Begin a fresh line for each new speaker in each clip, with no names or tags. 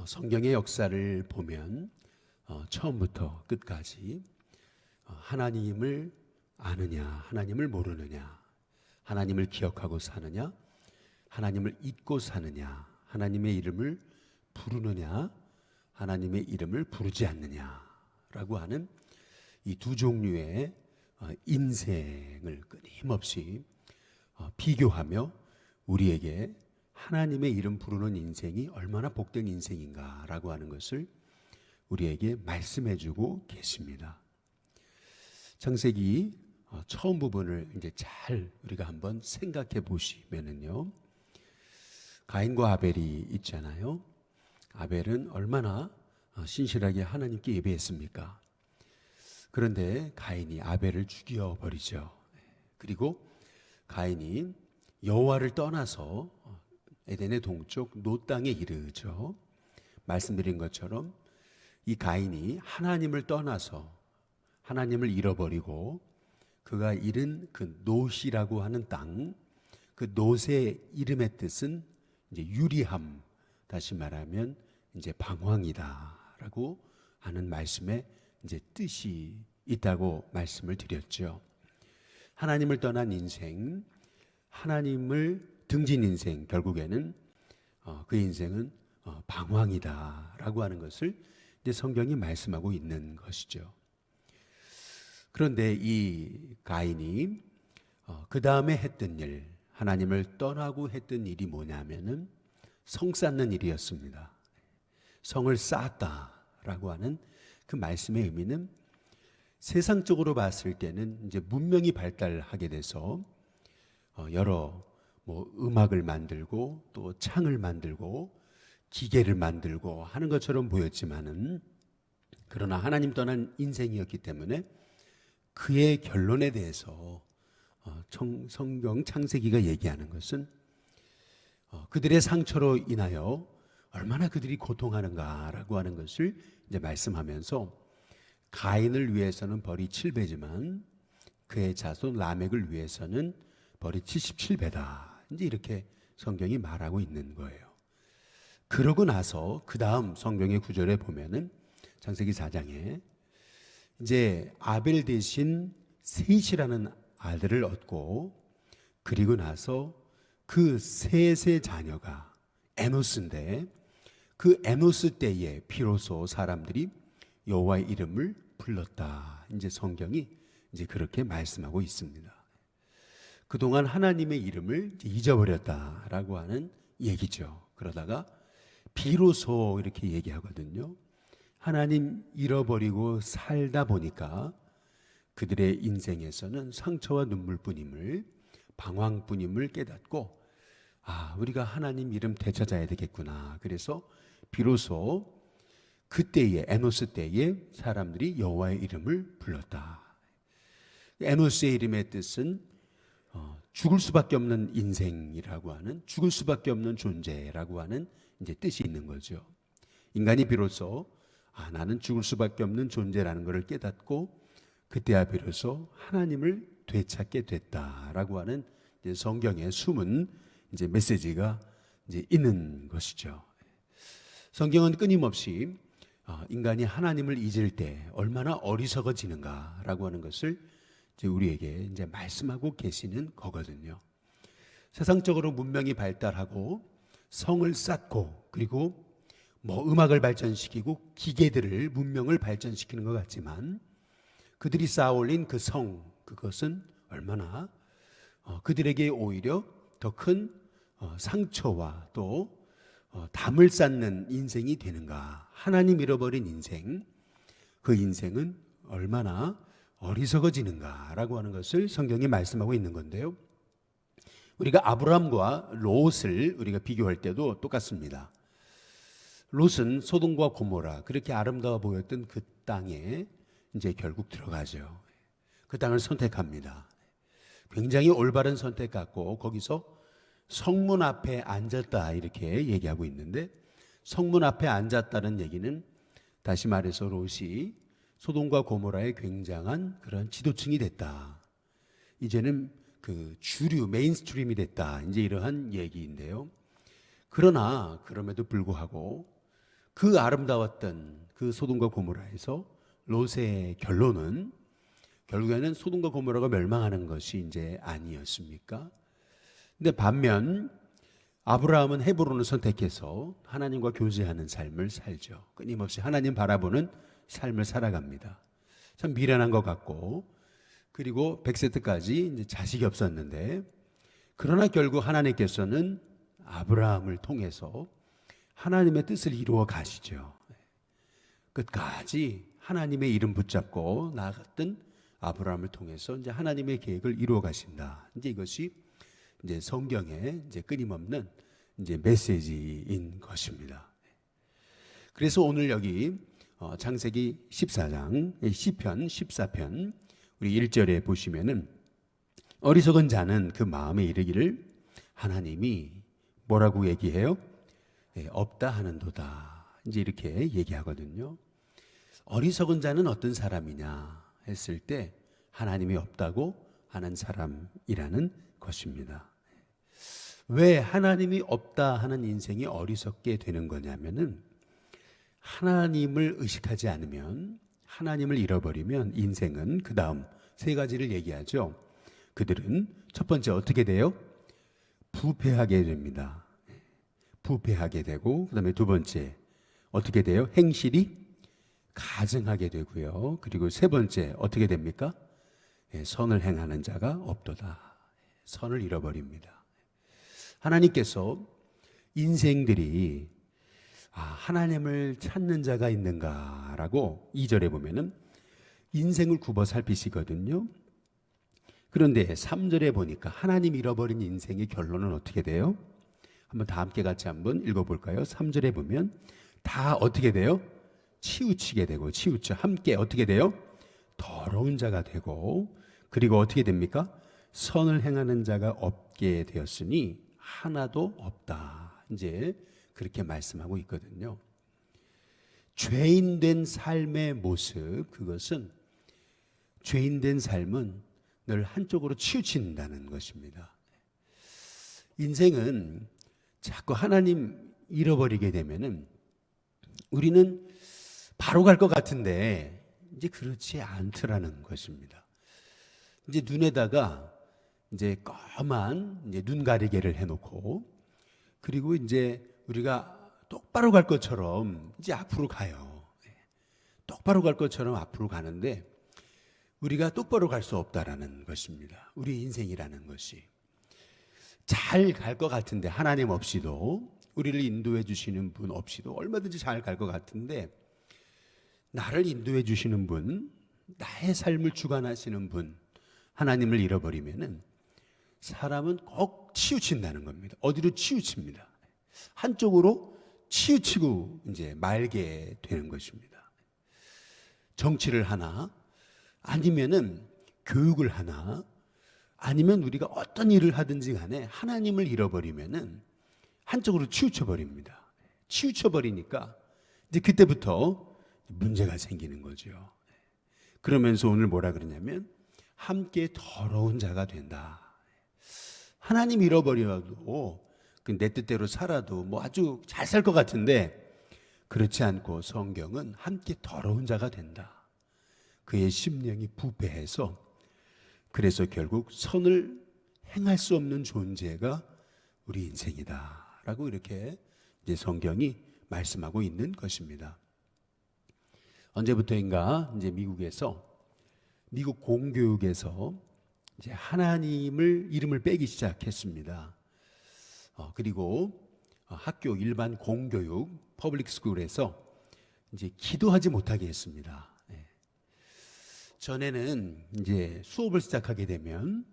성경의 역사를 보면 처음부터 끝까지 하나님을 아느냐, 하나님을 모르느냐, 하나님을 기억하고 사느냐, 하나님을 잊고 사느냐, 하나님의 이름을 부르느냐, 하나님의 이름을 부르지 않느냐라고 하는 이 두 종류의 인생을 끊임없이 비교하며 우리에게 하나님의 이름 부르는 인생이 얼마나 복된 인생인가라고 하는 것을 우리에게 말씀해 주고 계십니다. 창세기 처음 부분을 이제 잘 우리가 한번 생각해 보시면은요, 가인과 아벨이 있잖아요. 아벨은 얼마나 신실하게 하나님께 예배했습니까? 그런데 가인이 아벨을 죽여버리죠. 그리고 가인이 여호와를 떠나서 에덴의 동쪽 노 땅에 이르죠. 말씀드린 것처럼 이 가인이 하나님을 떠나서 하나님을 잃어버리고 그가 잃은 그 노시라고 하는 땅, 그 노의 이름의 뜻은 이제 유리함, 다시 말하면 이제 방황이다라고 하는 말씀에 이제 뜻이 있다고 말씀을 드렸죠. 하나님을 떠난 인생, 하나님을 등진 인생, 결국에는 그 인생은 방황이다라고 하는 것을 이제 성경이 말씀하고 있는 것이죠. 그런데 이 가인이 그 다음에 했던 일, 하나님을 떠나고 했던 일이 뭐냐면은 성 쌓는 일이었습니다. 성을 쌓았다라고 하는 그 말씀의 의미는 세상적으로 봤을 때는 이제 문명이 발달하게 돼서 여러 음악을 만들고 또 창을 만들고 기계를 만들고 하는 것처럼 보였지만은, 그러나 하나님 떠난 인생이었기 때문에 그의 결론에 대해서 성경 창세기가 얘기하는 것은 그들의 상처로 인하여 얼마나 그들이 고통하는가라고 하는 것을 이제 말씀하면서, 가인을 위해서는 벌이 7배지만 그의 자손 라멕을 위해서는 벌이 77배다. 이제 이렇게 성경이 말하고 있는 거예요. 그러고 나서 그 다음 성경의 구절에 보면은 창세기 4장에 이제 아벨 대신 셋이라는 아들을 얻고, 그리고 나서 그 셋의 자녀가 에노스인데, 그 에노스 때에 비로소 사람들이 여호와의 이름을 불렀다. 이제 성경이 이제 그렇게 말씀하고 있습니다. 그동안 하나님의 이름을 잊어버렸다라고 하는 얘기죠. 그러다가 비로소 이렇게 얘기하거든요. 하나님 잃어버리고 살다 보니까 그들의 인생에서는 상처와 눈물뿐임을, 방황뿐임을 깨닫고, 우리가 하나님 이름 되찾아야 되겠구나. 그래서 비로소 그때에, 에노스 때에 사람들이 여호와의 이름을 불렀다. 에노스의 이름의 뜻은 죽을 수밖에 없는 인생이라고 하는, 죽을 수밖에 없는 존재라고 하는 이제 뜻이 있는 거죠. 인간이 비로소 나는 죽을 수밖에 없는 존재라는 것을 깨닫고 그때야 비로소 하나님을 되찾게 됐다라고 하는 이제 성경의 숨은 이제 메시지가 이제 있는 것이죠. 성경은 끊임없이 인간이 하나님을 잊을 때 얼마나 어리석어지는가라고 하는 것을 이제 우리에게 이제 말씀하고 계시는 거거든요. 세상적으로 문명이 발달하고 성을 쌓고, 그리고 음악을 발전시키고 기계들을, 문명을 발전시키는 것 같지만, 그들이 쌓아올린 그 성, 그것은 얼마나 그들에게 오히려 더 큰 상처와 또 담을 쌓는 인생이 되는가. 하나님 잃어버린 인생, 그 인생은 얼마나 어리석어지는가라고 하는 것을 성경이 말씀하고 있는 건데요. 우리가 아브라함과 롯을 우리가 비교할 때도 똑같습니다. 롯은 소돔과 고모라, 그렇게 아름다워 보였던 그 땅에 이제 결국 들어가죠. 그 땅을 선택합니다. 굉장히 올바른 선택 같고, 거기서 성문 앞에 앉았다 이렇게 얘기하고 있는데, 성문 앞에 앉았다는 얘기는 다시 말해서 롯이 소돔과 고모라의 굉장한 그런 지도층이 됐다. 이제는 그 주류, 메인스트림이 됐다. 이제 이러한 얘기인데요. 그러나 그럼에도 불구하고 그 아름다웠던 그 소돔과 고모라에서 롯의 결론은 결국에는 소돔과 고모라가 멸망하는 것이 이제 아니었습니까? 근데 반면 아브라함은 헤브론을 선택해서 하나님과 교제하는 삶을 살죠. 끊임없이 하나님 바라보는 삶을 살아갑니다. 참 미련한 것 같고, 그리고 100세 때까지 이제 자식이 없었는데, 그러나 결국 하나님께서는 아브라함을 통해서 하나님의 뜻을 이루어 가시죠. 끝까지 하나님의 이름 붙잡고 나아갔던 아브라함을 통해서 이제 하나님의 계획을 이루어 가신다. 이제 이것이 이제 성경의 이제 끊임없는 이제 메시지인 것입니다. 그래서 오늘 여기 창세기 14장 시편 14편 우리 1절에 보시면은 어리석은 자는 그 마음에 이르기를 하나님이 뭐라고 얘기해요? 없다 하는도다. 이제 이렇게 얘기하거든요. 어리석은 자는 어떤 사람이냐 했을 때 하나님이 없다고 하는 사람이라는 것입니다. 왜 하나님이 없다 하는 인생이 어리석게 되는 거냐면은 하나님을 의식하지 않으면, 하나님을 잃어버리면 인생은 그 다음 세 가지를 얘기하죠. 그들은 첫 번째 어떻게 돼요? 부패하게 됩니다. 부패하게 되고, 그 다음에 두 번째 어떻게 돼요? 행실이 가증하게 되고요. 그리고 세 번째 어떻게 됩니까? 선을 행하는 자가 없도다. 선을 잃어버립니다. 하나님께서 인생들이 하나님을 찾는 자가 있는가라고 2절에 보면은 인생을 굽어 살피시거든요. 그런데 3절에 보니까 하나님 잃어버린 인생의 결론은 어떻게 돼요? 한번 다 함께 같이 한번 읽어볼까요? 3절에 보면 다 어떻게 돼요? 치우치게 되고, 치우쳐 함께 어떻게 돼요? 더러운 자가 되고, 그리고 어떻게 됩니까? 선을 행하는 자가 없게 되었으니 하나도 없다. 이제 그렇게 말씀하고 있거든요. 죄인된 삶의 모습, 그것은 죄인된 삶은 늘 한쪽으로 치우친다는 것입니다. 인생은 자꾸 하나님 잃어버리게 되면은 우리는 바로 갈 것 같은데 이제 그렇지 않더라는 것입니다. 이제 눈에다가 이제 검한 이제 눈 가리개를 해놓고, 그리고 이제 우리가 똑바로 갈 것처럼 이제 앞으로 가요. 똑바로 갈 것처럼 앞으로 가는데 우리가 똑바로 갈 수 없다라는 것입니다. 우리 인생이라는 것이 잘 갈 것 같은데, 하나님 없이도, 우리를 인도해 주시는 분 없이도 얼마든지 잘 갈 것 같은데, 나를 인도해 주시는 분, 나의 삶을 주관하시는 분, 하나님을 잃어버리면은 사람은 꼭 치우친다는 겁니다. 어디로 치우칩니다. 한쪽으로 치우치고 이제 말게 되는 것입니다. 정치를 하나, 아니면은 교육을 하나, 아니면 우리가 어떤 일을 하든지 간에 하나님을 잃어버리면은 한쪽으로 치우쳐 버립니다. 치우쳐 버리니까 이제 그때부터 문제가 생기는 거죠. 그러면서 오늘 뭐라 그러냐면 함께 더러운 자가 된다. 하나님 잃어버려도 내 뜻대로 살아도 뭐 아주 잘 살 것 같은데, 그렇지 않고 성경은 함께 더러운 자가 된다. 그의 심령이 부패해서, 그래서 결국 선을 행할 수 없는 존재가 우리 인생이다 라고 이렇게 이제 성경이 말씀하고 있는 것입니다. 언제부터인가 이제 미국 공교육에서 이제 하나님을 이름을 빼기 시작했습니다. 그리고 학교 일반 공교육 퍼블릭 스쿨에서 이제 기도하지 못하게 했습니다. 전에는 이제 수업을 시작하게 되면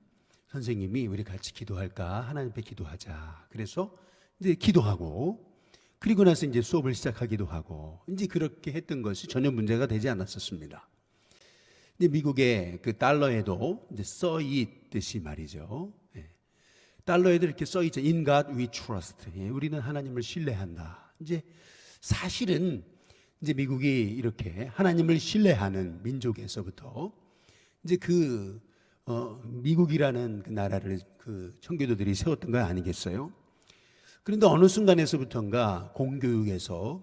선생님이 우리 같이 기도할까? 하나님 앞에 기도하자. 그래서 이제 기도하고, 그리고 나서 이제 수업을 시작하기도 하고, 이제 그렇게 했던 것이 전혀 문제가 되지 않았었습니다. 근데 미국의 그 달러에도 이제 써 있듯이 말이죠. 달러에도 이렇게 써 있죠. In God we trust. 우리는 하나님을 신뢰한다. 이제 사실은 이제 미국이 이렇게 하나님을 신뢰하는 민족에서부터 이제 미국이라는 그 나라를 그 청교도들이 세웠던 거 아니겠어요? 그런데 어느 순간에서부터인가 공교육에서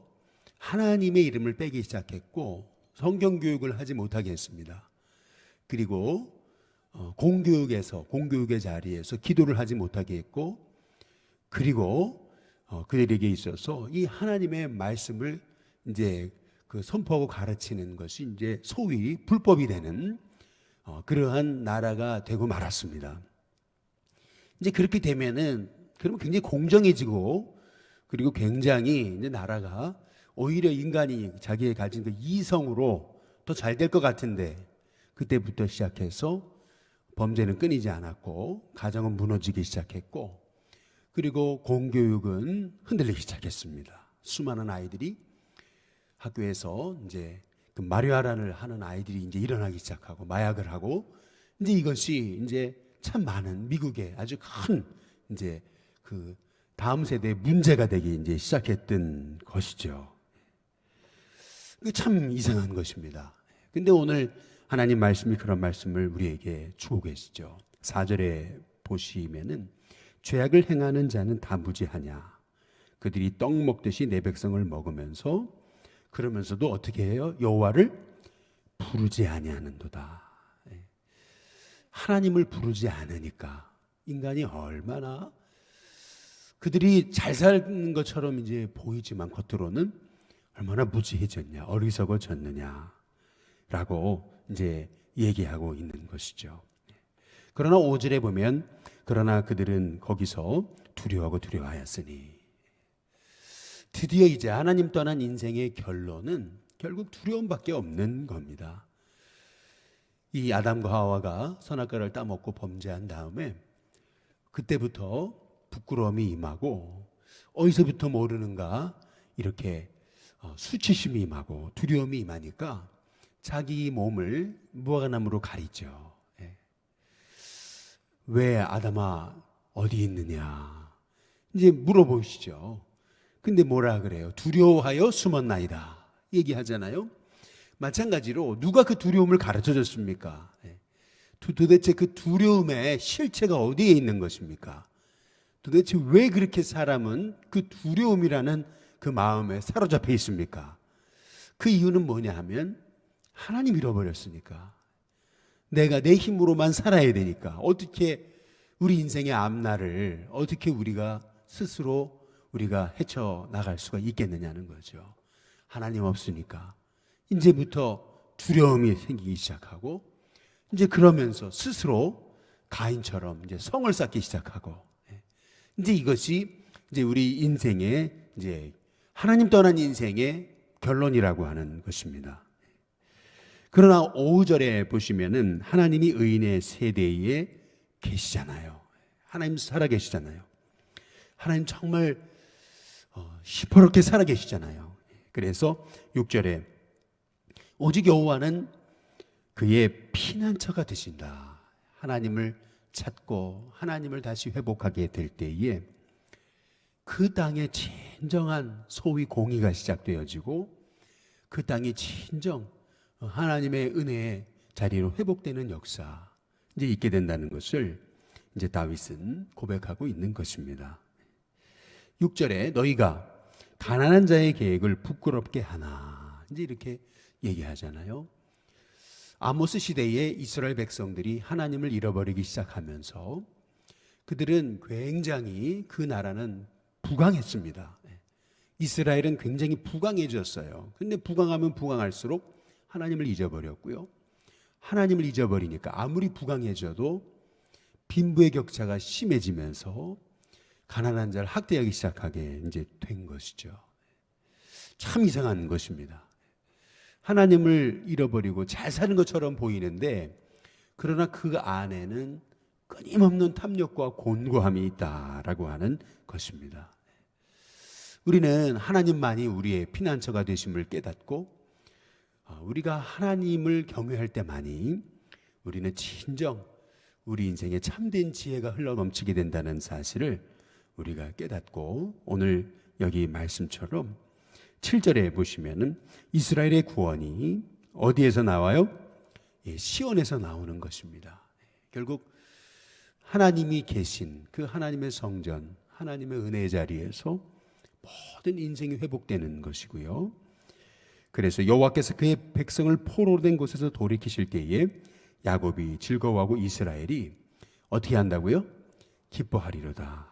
하나님의 이름을 빼기 시작했고 성경 교육을 하지 못하게 했습니다. 그리고 공교육의 자리에서 기도를 하지 못하게 했고, 그리고 그들에게 있어서 이 하나님의 말씀을 이제 그 선포하고 가르치는 것이 이제 소위 불법이 되는 그러한 나라가 되고 말았습니다. 이제 그렇게 되면은 그러면 굉장히 공정해지고, 그리고 굉장히 이제 나라가 오히려 인간이 자기의 가진 그 이성으로 더 잘 될 것 같은데, 그때부터 시작해서 범죄는 끊이지 않았고 가정은 무너지기 시작했고, 그리고 공교육은 흔들리기 시작했습니다. 수많은 아이들이 학교에서 이제 그 마리화란을 하는 아이들이 이제 일어나기 시작하고 마약을 하고, 이제 이것이 이제 참 많은 미국의 아주 큰 이제 그 다음 세대의 문제가 되기 이제 시작했던 것이죠. 참 이상한 것입니다. 근데 오늘 하나님 말씀이 그런 말씀을 우리에게 주고 계시죠. 4절에 보시면은 죄악을 행하는 자는 다 무지하냐. 그들이 떡 먹듯이 내 백성을 먹으면서 그러면서도 어떻게 해요? 여호와를 부르지 아니하는도다. 하나님을 부르지 않으니까 인간이 얼마나 그들이 잘 사는 것처럼 이제 보이지만 겉으로는 얼마나 무지해졌냐, 어리석어졌느냐라고 이제 얘기하고 있는 것이죠. 그러나 5절에 보면 그러나 그들은 거기서 두려워하고 두려워하였으니, 드디어 이제 하나님 떠난 인생의 결론은 결국 두려움밖에 없는 겁니다. 이 아담과 하와가 선악과를 따먹고 범죄한 다음에 그때부터 부끄러움이 임하고, 어디서부터 모르는가 이렇게 수치심이 임하고 두려움이 임하니까 자기 몸을 무화과나무로 가리죠. 왜 아담아 어디 있느냐 이제 물어보시죠. 근데 뭐라 그래요? 두려워하여 숨었나이다 얘기하잖아요. 마찬가지로 누가 그 두려움을 가르쳐 줬습니까? 도대체 그 두려움의 실체가 어디에 있는 것입니까? 도대체 왜 그렇게 사람은 그 두려움이라는 그 마음에 사로잡혀 있습니까? 그 이유는 뭐냐 하면 하나님 잃어버렸으니까. 내가 내 힘으로만 살아야 되니까. 어떻게 우리 인생의 앞날을 어떻게 우리가 스스로 우리가 헤쳐나갈 수가 있겠느냐는 거죠. 하나님 없으니까 이제부터 두려움이 생기기 시작하고, 이제 그러면서 스스로 가인처럼 이제 성을 쌓기 시작하고, 이제 이것이 이제 우리 인생의 이제 하나님 떠난 인생의 결론이라고 하는 것입니다. 그러나 5절에 보시면은 하나님이 의인의 세대에 계시잖아요. 하나님 살아 계시잖아요. 하나님 정말 시퍼렇게 살아 계시잖아요. 그래서 6절에 오직 여호와는 그의 피난처가 되신다. 하나님을 찾고 하나님을 다시 회복하게 될 때에 그 땅에 진정한 소위 공의가 시작되어지고, 그 땅이 진정 하나님의 은혜의 자리로 회복되는 역사 이제 있게 된다는 것을 이제 다윗은 고백하고 있는 것입니다. 6절에 너희가 가난한 자의 계획을 부끄럽게 하나 이제 이렇게 얘기하잖아요. 아모스 시대에 이스라엘 백성들이 하나님을 잃어버리기 시작하면서 그들은 굉장히 그 나라는 부강했습니다. 이스라엘은 굉장히 부강해졌어요. 근데 부강하면 부강할수록 하나님을 잊어버렸고요. 하나님을 잊어버리니까 아무리 부강해져도 빈부의 격차가 심해지면서 가난한 자를 학대하기 시작하게 이제 된 것이죠. 참 이상한 것입니다. 하나님을 잃어버리고 잘 사는 것처럼 보이는데, 그러나 그 안에는 끊임없는 탐욕과 곤고함이 있다라고 하는 것입니다. 우리는 하나님만이 우리의 피난처가 되심을 깨닫고, 우리가 하나님을 경외할 때만이 우리는 진정 우리 인생에 참된 지혜가 흘러넘치게 된다는 사실을 우리가 깨닫고, 오늘 여기 말씀처럼 7절에 보시면은 이스라엘의 구원이 어디에서 나와요? 시온에서 나오는 것입니다. 결국 하나님이 계신 그 하나님의 성전, 하나님의 은혜의 자리에서 모든 인생이 회복되는 것이고요. 그래서 여호와께서 그의 백성을 포로된 곳에서 돌이키실 때에 야곱이 즐거워하고 이스라엘이 어떻게 한다고요? 기뻐하리로다.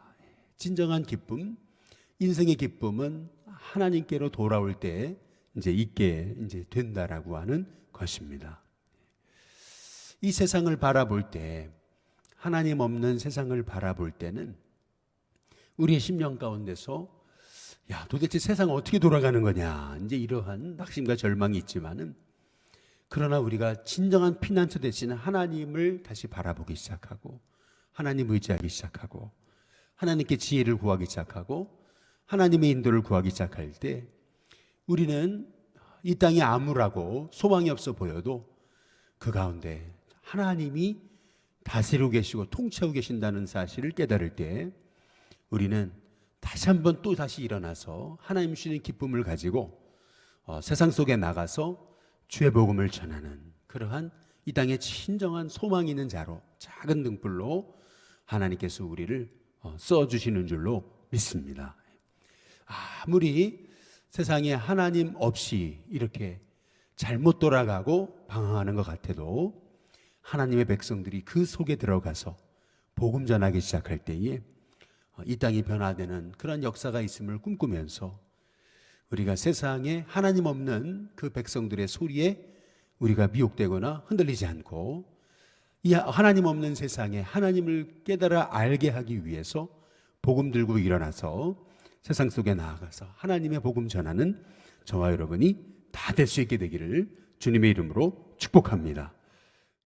진정한 기쁨, 인생의 기쁨은 하나님께로 돌아올 때 이제 있게 이제 된다라고 하는 것입니다. 이 세상을 바라볼 때, 하나님 없는 세상을 바라볼 때는 우리의 심령 가운데서 야, 도대체 세상은 어떻게 돌아가는 거냐, 이제 이러한 낙심과 절망이 있지만은, 그러나 우리가 진정한 피난처 되시는 하나님을 다시 바라보기 시작하고, 하나님 의지하기 시작하고, 하나님께 지혜를 구하기 시작하고, 하나님의 인도를 구하기 시작할 때, 우리는 이 땅이 암울하고 소망이 없어 보여도 그 가운데 하나님이 다스리고 계시고 통치하고 계신다는 사실을 깨달을 때, 우리는 다시 한번 또 다시 일어나서 하나님 주시는 기쁨을 가지고 세상 속에 나가서 주의 복음을 전하는 그러한 이 땅에 진정한 소망이 있는 자로, 작은 등불로 하나님께서 우리를 써주시는 줄로 믿습니다. 아무리 세상에 하나님 없이 이렇게 잘못 돌아가고 방황하는 것 같아도 하나님의 백성들이 그 속에 들어가서 복음 전하기 시작할 때에 이 땅이 변화되는 그런 역사가 있음을 꿈꾸면서 우리가 세상에 하나님 없는 그 백성들의 소리에 우리가 미혹되거나 흔들리지 않고, 이 하나님 없는 세상에 하나님을 깨달아 알게 하기 위해서 복음 들고 일어나서 세상 속에 나아가서 하나님의 복음 전하는 저와 여러분이 다 될 수 있게 되기를 주님의 이름으로 축복합니다.